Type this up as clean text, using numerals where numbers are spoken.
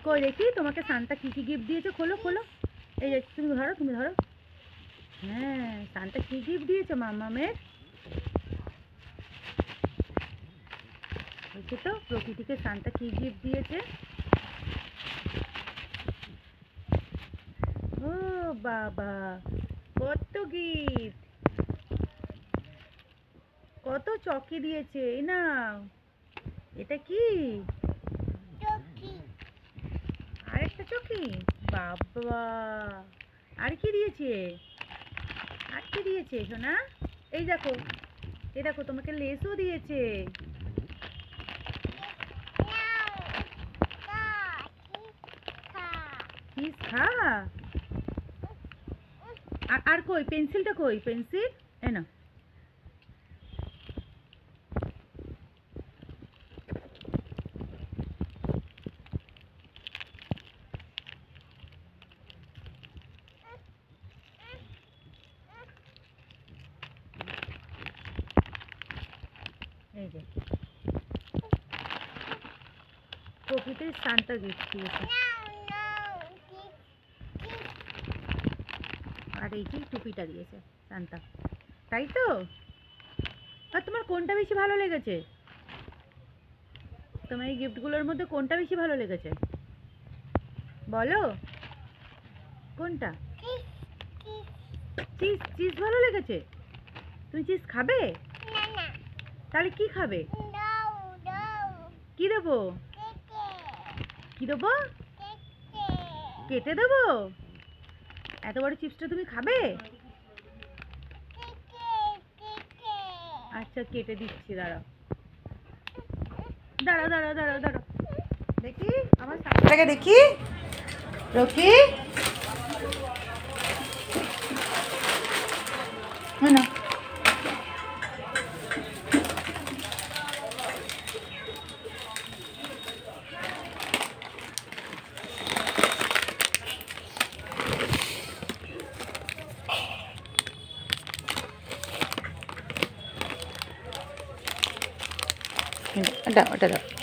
কই দেখি তোমাকে সান্তা কি কি গিফট দিয়েছে, খোলো খোলো। এই যে তুমি ধরো, তুমি ধরো। হ্যাঁ, সান্তা কি গিফট দিয়েছে মাম্মামের? দেখি তো প্রকৃতিকে সান্তা কি গিফট দিয়েছে। ও বাবা, কত গিফট, কত চকি দিয়েছে। এই না, এটা কি? আরেকটা চকি? বাবা, আর কি দিয়েছে? আর কি দিয়েছে সোনা? এই দেখো, এই দেখো তোমাকে লেসও দিয়েছে। কিস খা। আর কই পেন্সিলটা, কই পেন্সিল? এই না, এই যে প্রকৃতির সান্তা গিফট দিয়েছে। আর এই যে টুপিটা দিয়েছে সান্তা, তাই তো? আর তোমার কোনটা বেশি ভালো লেগেছে? তোমার এই গিফটগুলোর মধ্যে কোনটা বেশি ভালো লেগেছে বলো? কোনটা? চিজ, চিজ ভালো লেগেছে? তুমি চিজ খাবে? তাহলে কি খাবে? কি দেবো? কি দেবো? কেটে দেবো? এত বড় চিপসটা তুমি খাবে? আচ্ছা কেটে দিচ্ছি, দাঁড়াও দাঁড়াও দাঁড়াও দাঁড়াও দাঁড়াও। দেখি আমার সামনেটাকে দেখি। রকি, না ওটা ওটা দাও।